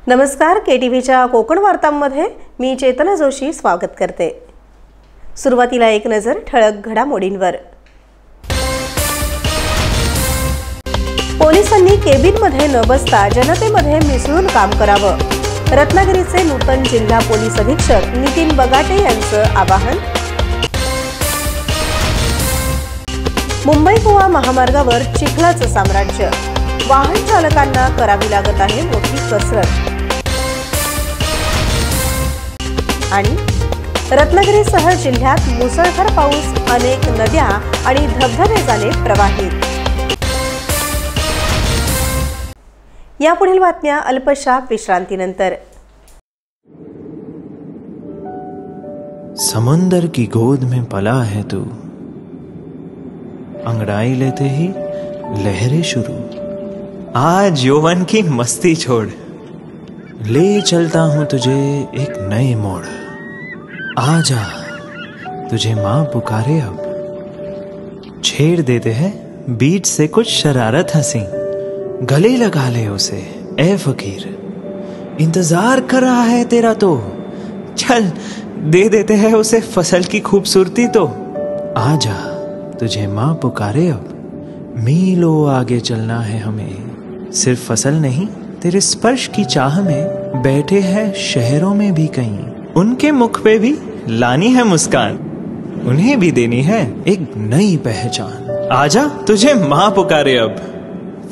नमस्कार, KTVच्या कोकण वार्तांमध्ये मी चेतना जोशी स्वागत करते। सुरुवातीला एक नजर ठळक घडामोडींवर। पोलिसांनी केबिनमध्ये न बसता जनतेमध्ये मिसळून काम करावं, रत्नागिरीचे नूतन जिल्हा पोलीस अधीक्षक नितीन बगाटे यांचं आवाहन। मुंबई गोवा महामार्गावर चिखलाचं साम्राज्य, वाहन चालकांना करावी लागत आहे मोठी कसरत। आणि रत्नागिरीसह जिल्ह्यात मुसळधार पाऊस, अनेक नद्या आणि धबधबे झाले प्रवाहित। यापुढील बातम्या अल्पशा विश्रांतीनंतर। समंदर की गोद में पला है तू, अंगड़ाई लेते ही लहरें शुरू। आज यौवन की मस्ती छोड़, ले चलता हूं तुझे एक नए मोड़। आजा तुझे माँ पुकारे अब, छेड़ देते हैं बीच से कुछ शरारत हंसी। गले लगा ले उसे ए फकीर, इंतजार कर रहा है तेरा तो। चल दे देते हैं उसे फसल की खूबसूरती तो। आजा तुझे माँ पुकारे अब, मीलों आगे चलना है हमें। सिर्फ फसल नहीं, तेरे स्पर्श की चाह में बैठे हैं शहरों में भी कहीं। उनके मुख पे भी लानी है मुस्कान, उन्हें भी देनी है एक नई पहचान। आजा तुझे माँ पुकारे अब।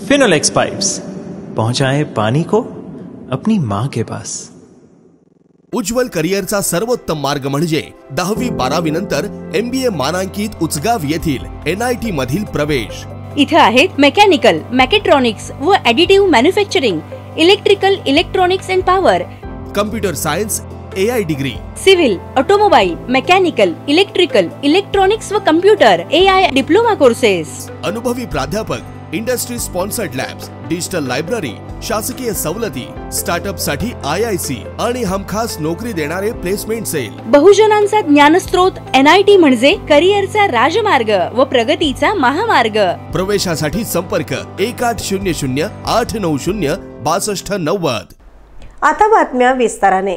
फिनोलेक्स पाइप्स पहुंचाए पानी को अपनी माँ के पास। उज्ज्वल करिअरचा सर्वोत्तम मार्ग म्हणजे 10वी 12वी नंतर MBA मानांकित उचगाव येथील NIT मधील प्रवेश। इथे आहेत मेकॅनिकल, मॅकेट्रॉनिक्स व additive manufacturing, electrical, electronics and power, computer science AI degree, civil, automobile, mechanical, electrical, electronics व कम्प्युटर AI डिप्लोमा कोर्सेस। अनुभवी प्राध्यापक, industry sponsored labs, digital library, शासकीय सवलती, स्टार्टअप साठी IIC आणि हमखास नोकरी देणारे प्लेसमेंट सेल। बहुजनांचा ज्ञानस्रोत NIT म्हणजे करिअरचा राजमार्ग व प्रगतीचा महामार्ग। प्रवेशासाठी संपर्क 1800 890 6290। आता बातम्या विस्ताराने।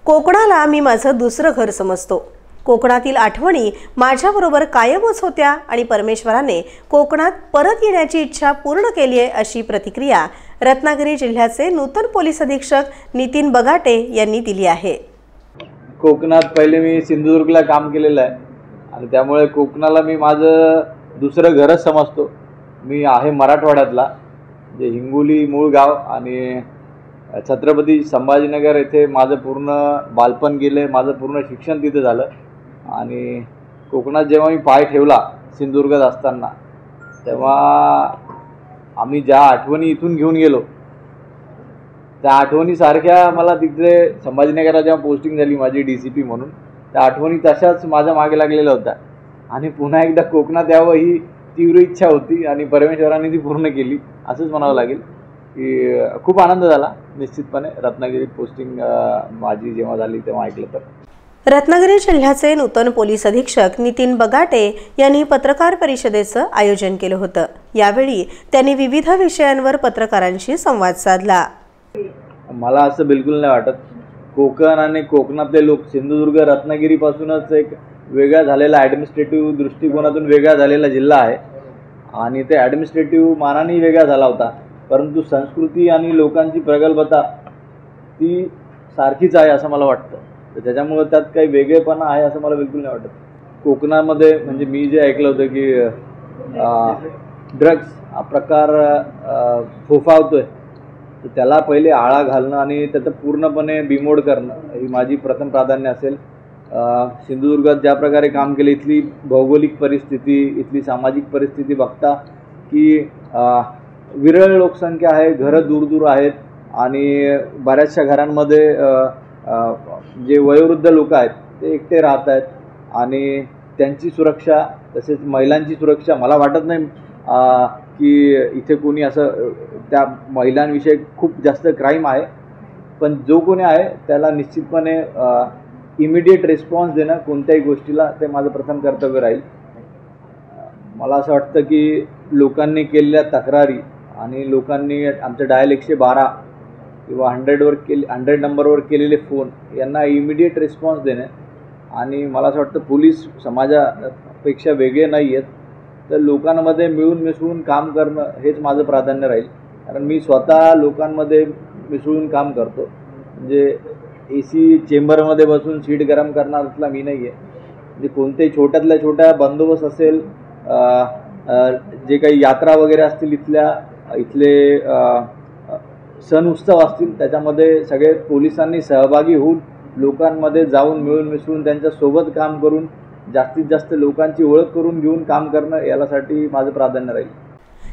कोकणाला मी माझं दुसरं घर समजतो। कोकणातील आठवणी माझ्याबरोबर कायमच होत्या आणि परमेश्वराने कोकणात परत येण्याची इच्छा पूर्ण केली आहे, अशी प्रतिक्रिया रत्नागिरी जिल्ह्याचे नूतन पोलीस अधीक्षक नितीन बगाटे यांनी दिली आहे। कोकणात पहिले मी सिंधुदुर्गला काम केलेलं आहे आणि त्यामुळे कोकणाला मी माझं दुसरं घरच समजतो। मी आहे मराठवाड्यातला, जे हिंगोली मूळ गाव आणि छत्रपती संभाजीनगर येथे माझं पूर्ण बालपण गेलं, माझं पूर्ण शिक्षण तिथे झालं। आणि कोकणात जेव्हा मी पाय ठेवला सिंधुदुर्गात असताना, तेव्हा आम्ही ज्या आठवणी इथून घेऊन गेलो त्या आठवणीसारख्या मला तिथे संभाजीनगरला जेव्हा पोस्टिंग झाली माझी DCP म्हणून, त्या आठवणी तशाच माझ्या मागे लागलेल्या होत्या आणि पुन्हा एकदा कोकणात यावं ही तीव्र इच्छा होती आणि परमेश्वराने ती पूर्ण केली असंच म्हणावं लागेल। की खूप आनंद झाला निश्चितपणे रत्नागिरीत पोस्टिंग माझी जेव्हा झाली तेव्हा ऐकलं तर। रत्नागिरी जिल्ह्याचे नूतन पोलीस अधीक्षक नितीन बगाटे यांनी पत्रकार परिषदेचं आयोजन केलं होतं। यावेळी त्यांनी विविध विषयांवर पत्रकारांशी संवाद साधला। मला असं बिलकुल नाही वाटत कोकण आणि कोकणातले लोक, सिंधुदुर्ग रत्नागिरीपासूनच एक वेगळा झालेला ॲडमिनिस्ट्रेटिव्ह दृष्टिकोनातून वेगळा झालेला जिल्हा आहे आणि ते ॲडमिनिस्ट्रेटिव्ह मानाने वेगळा झाला होता, परंतु संस्कृती आणि लोकांची प्रगल्भता ती सारखीच आहे असं मला वाटतं। तर त्याच्यामुळे त्यात काही वेगळेपणा आहे असं मला बिलकुल नाही वाटत। कोकणामध्ये म्हणजे मी जे ऐकलं होतं की ड्रग्स हा प्रकार फोफावतोय, तर त्याला पहिले आळा घालणं आणि त्याचं पूर्णपणे बिमोड करणं ही माझी प्रथम प्राधान्य असेल। सिंधुदुर्गात ज्या प्रकारे काम केले, इथली भौगोलिक परिस्थिती, इथली सामाजिक परिस्थिती बघता की विरळ लोकसंख्या आहे, घरं दूर दूर आहेत आणि बऱ्याचशा घरांमध्ये जे वयोवृद्ध लोक आहेत ते एकटे राहत आहेत आणि त्यांची सुरक्षा तसेच महिलांची सुरक्षा, मला वाटत नाही की इथे कोणी असं त्या महिलांविषयी खूप जास्त क्राईम आहे, पण जो कोणी आहे त्याला निश्चितपणे इमिडिएट रिस्पॉन्स देणं कोणत्याही गोष्टीला ते माझं प्रथम कर्तव्य राहील। मला असं वाटतं की लोकांनी केलेल्या तक्रारी आणि लोकांनी आमचं डायल 112 किंवा 100 नंबरवर केलेले फोन यांना इमिडिएट रिस्पॉन्स देणे आणि मला असं वाटतं पोलीस समाजापेक्षा वेगळे नाही आहेत, तर लोकांमध्ये मिळून मिसळून काम करणं हेच माझं प्राधान्य राहील. कारण मी स्वतः लोकांमध्ये मिसळून काम करतो. म्हणजे AC चेंबरमध्ये बसून सीट गरम करणारातला मी नाही आहे. म्हणजे कोणत्याही छोट्यातल्या छोट्या बंदोबस्त असेल, जे काही यात्रा वगैरे असतील, इथले सण उत्सव असतील, त्याच्यामध्ये सगळे पोलिसांनी सहभागी होऊन लोकांमध्ये जाऊन मिळून मिसळून त्यांच्यासोबत काम करून जास्तीत जास्त लोकांची ओळख करून घेऊन काम करणं यासाठी माझं प्राधान्य राहील.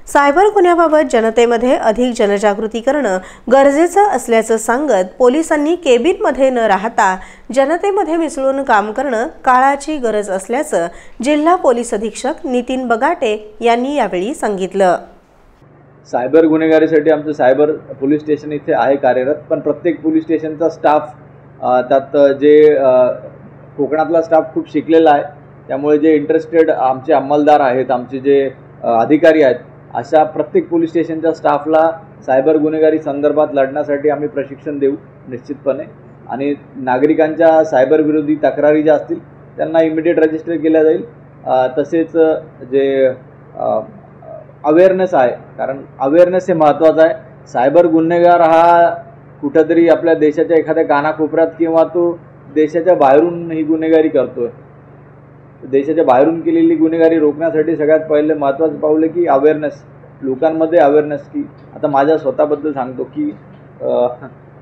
सायबर गुन्ह्याबाबत जनतेमध्ये अधिक जनजागृती करणं गरजेचं असल्याचं सांगत पोलिसांनी केबिनमध्ये न राहता जनतेमध्ये मिसळून काम करणं काळाची गरज असल्याचं जिल्हा पोलीस अधीक्षक नितीन बगाटे यांनी यावेळी सांगितलं. सायबर गुन्हेगारीसाठी आमचं सायबर पोलीस स्टेशन इथे आहे कार्यरत, पण प्रत्येक पोलीस स्टेशनचा स्टाफ त्यात जे कोकणातला स्टाफ खूप शिकलेला आहे, त्यामुळे जे इंटरेस्टेड आमचे अंमलदार आहेत, आमचे जे अधिकारी आहेत, अशा प्रत्येक पोलीस स्टेशनच्या स्टाफला सायबर गुन्हेगारी संदर्भात लढण्यासाठी आम्ही प्रशिक्षण देऊ निश्चितपणे. आणि नागरिकांच्या सायबर विरोधी तक्रारी ज्या असतील त्यांना इमिडिएट रजिस्टर केल्या जाईल. तसेच जे अवेअरनेस आहे, कारण अवेअरनेस हे महत्त्वाचं आहे. सायबर गुन्हेगार हा कुठंतरी आपल्या देशाच्या एखाद्या कानाकोपऱ्यात किंवा तो देशाच्या बाहेरून ही गुन्हेगारी करतोय. देशाच्या बाहेरून केलेली गुन्हेगारी रोखण्यासाठी सगळ्यात पहिले महत्त्वाचं पाऊल आहे की अवेअरनेस, लोकांमध्ये अवेअरनेस. की आता माझ्या स्वतःबद्दल सांगतो की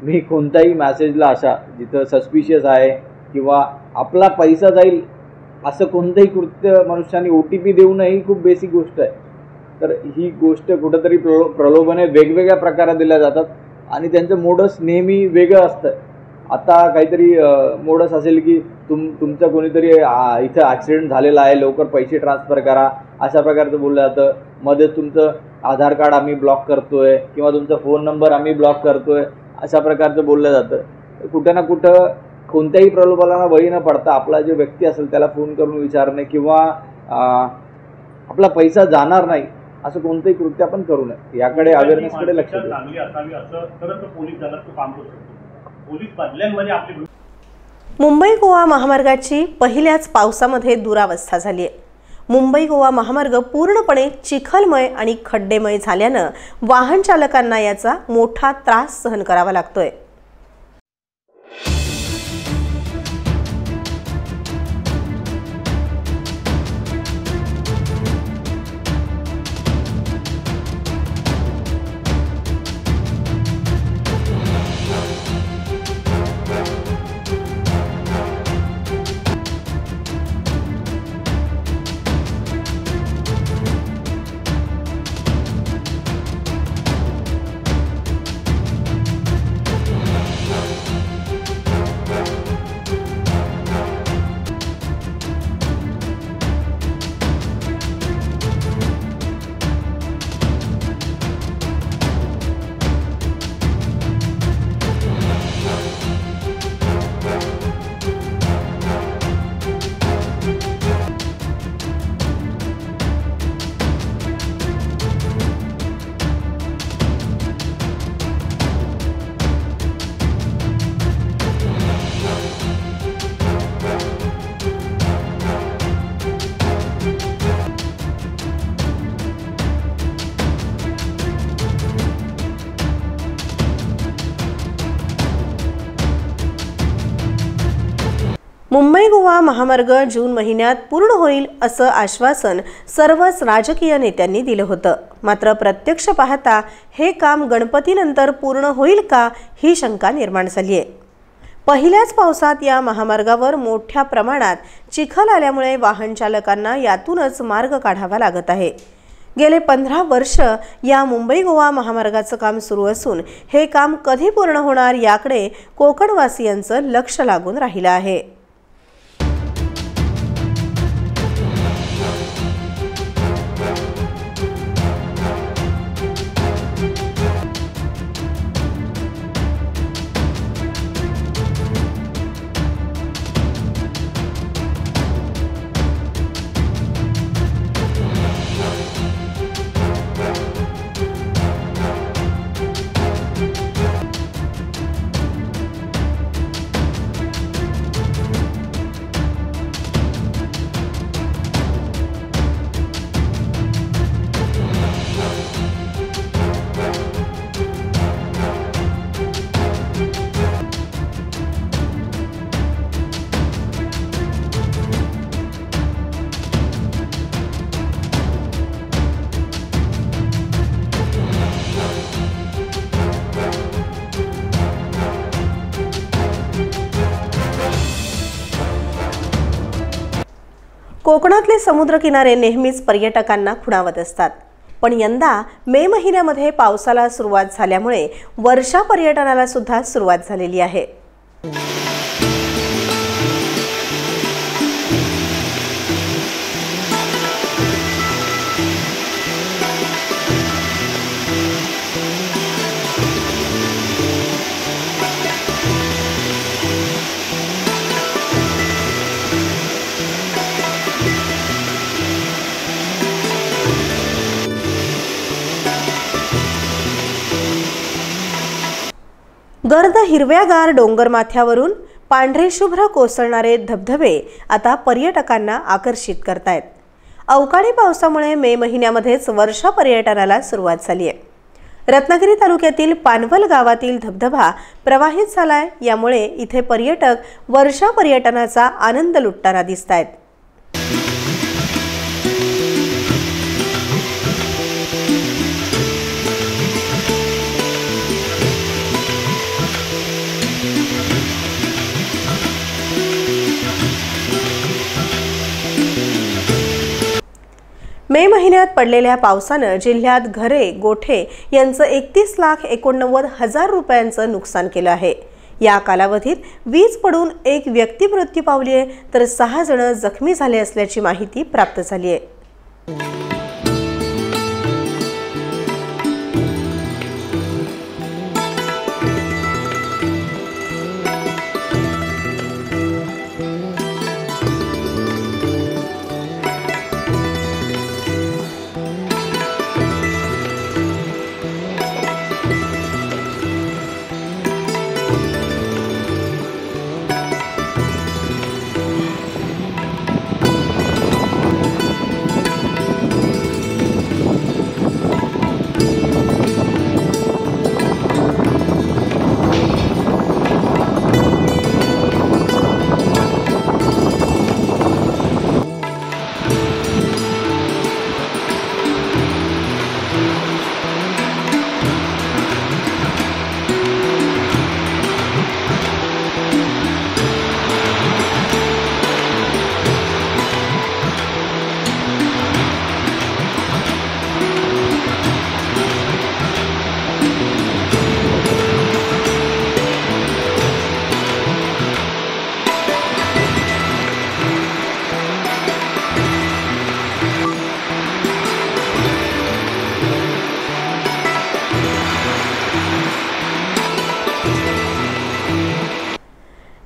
मी कोणत्याही मॅसेजला अशा जिथं सस्पिशियस आहे किंवा आपला पैसा जाईल असं कोणतंही कृत्य मनुष्याने OTP देऊ नये, ही खूप बेसिक गोष्ट आहे. तर ही गोष्ट कुठंतरी प्रलोभने वेगवेगळ्या प्रकारात दिल्या जातात आणि त्यांचं मोडस नेहमी वेगळं असतं. आता काहीतरी मोडस असेल की तुमचं कोणीतरी इथं ॲक्सिडेंट झालेला आहे, लवकर पैसे ट्रान्सफर करा, अशा प्रकारचं बोललं जातं. मध्येच तुमचं आधार कार्ड आम्ही ब्लॉक करतोय किंवा तुमचा फोन नंबर आम्ही ब्लॉक करतोय, अशा प्रकारचं बोललं जातं. कुठं ना कुठं कोणत्याही प्रलोभनाला बळी न पडता आपला जो व्यक्ती असेल त्याला फोन करून विचारणे किंवा आपला पैसा जाणार नाही असं कोणतंही कृत्य आपण करू नये, याकडे अवेअरनेसकडे लक्ष द्या. मुंबई गोवा महामार्गाची पहिल्याच पावसामध्ये दुरावस्था झाली आहे. मुंबई गोवा महामार्ग पूर्णपणे चिखलमय आणि खड्डेमय झाल्यानं वाहन चालकांना याचा मोठा त्रास सहन करावा लागतोय. मुंबई गोवा महामार्ग जून महिन्यात पूर्ण होईल असं आश्वासन सर्वच राजकीय नेत्यांनी दिलं होतं. मात्र प्रत्यक्ष पाहता हे काम गणपतीनंतर पूर्ण होईल का ही शंका निर्माण झाली आहे. पहिल्याच पावसात या महामार्गावर मोठ्या प्रमाणात चिखल आल्यामुळे वाहन चालकांना यातूनच मार्ग काढावा लागत आहे. गेले 15 वर्ष या मुंबई गोवा महामार्गाचं काम सुरू असून हे काम कधी पूर्ण होणार याकडे कोकणवासियांचं लक्ष लागून राहिलं आहे. कोकणातले समुद्रकिनारे नेहमीच पर्यटकांना खुणावत असतात, पण यंदा मे महिन्यामध्ये पावसाला सुरुवात झाल्यामुळे वर्षा पर्यटनाला सुद्धा सुरुवात झालेली आहे। गर्द हिरव्यागार डोंगरमाथ्यावरून पांढरे शुभ्र कोसळणारे धबधबे आता पर्यटकांना आकर्षित करतायत। अवकाळी पावसामुळे मे महिन्यामध्येच वर्षा पर्यटनाला सुरुवात झाली आहे। रत्नागिरी तालुक्यातील पानवल गावातील धबधबा प्रवाहित झालाय, यामुळे इथे पर्यटक वर्षा पर्यटनाचा आनंद लुटताना दिसतायत। मे महिन्यात पडलेल्या पावसानं जिल्ह्यात घरे गोठे यांचं 31,89,000 रुपयांचं नुकसान केलं आहे। या कालावधीत वीज पडून एक व्यक्ती मृत्यू पावली आहे, तर 6 जण जखमी झाले असल्याची माहिती प्राप्त झाली आहे।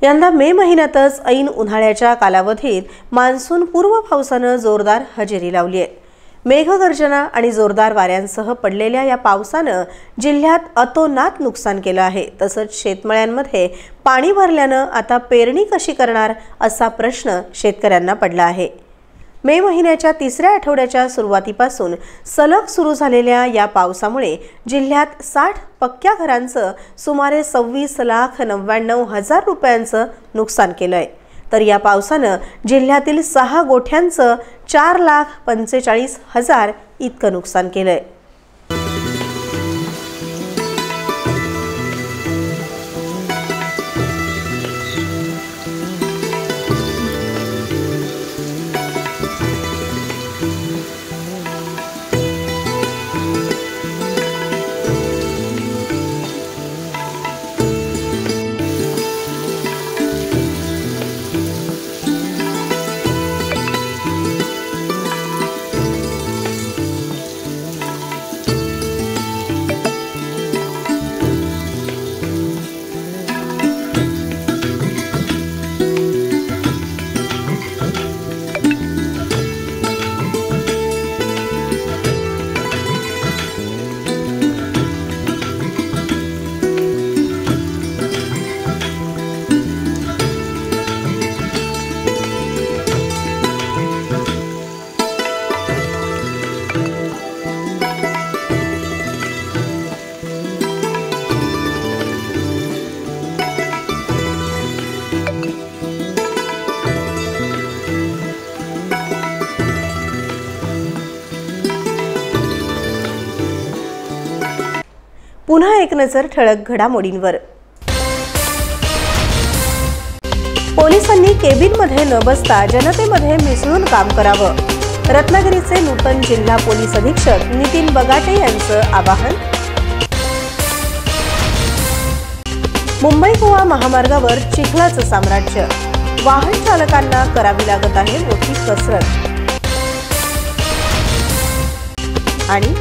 यंदा मे महिन्यातच ऐन उन्हाळ्याच्या कालावधीत मान्सून पूर्व पावसानं जोरदार हजेरी लावली आहे। मेघगर्जना आणि जोरदार वाऱ्यांसह पडलेल्या या पावसानं जिल्ह्यात अतोनात नुकसान केलं आहे। तसंच शेतमळ्यांमध्ये पाणी भरल्यानं आता पेरणी कशी करणार असा प्रश्न शेतकऱ्यांना पडला आहे। मे महिन्याच्या 3ऱ्या आठवड्याच्या सुरुवातीपासून सलग सुरू झालेल्या या पावसामुळे जिल्ह्यात 60 पक्क्या घरांचं सुमारे 26,99,000 रुपयांचं नुकसान केलंय, तर या पावसानं जिल्ह्यातील 6 गोठ्यांचं 4,45,000 इतकं नुकसान केलंय। पुन्हा एक नजर ठळक घडामोडींवर। पोलिसांनी केबिनमध्ये न बसता जनतेमध्ये मिसळून काम करावं, रत्नागिरीचे नूतन जिल्हा पोलीस अधीक्षक नितीन बगाटे यांचं आवाहन. मुंबई गोवा महामार्गावर चिखलाचं साम्राज्य, वाहन चालकांना करावी लागत आहे मोठी कसरत. आणि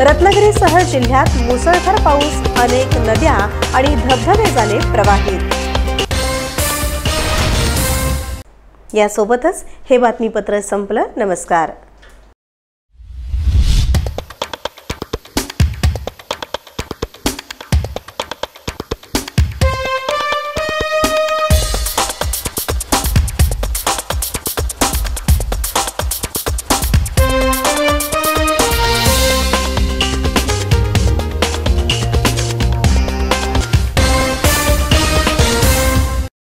रत्नागिरीसह जिल्ह्यात मुसळधार पाऊस, अनेक नद्या आणि धबधबे झाले प्रवाहित. यासोबतच हे बातमीपत्र संपलं. नमस्कार.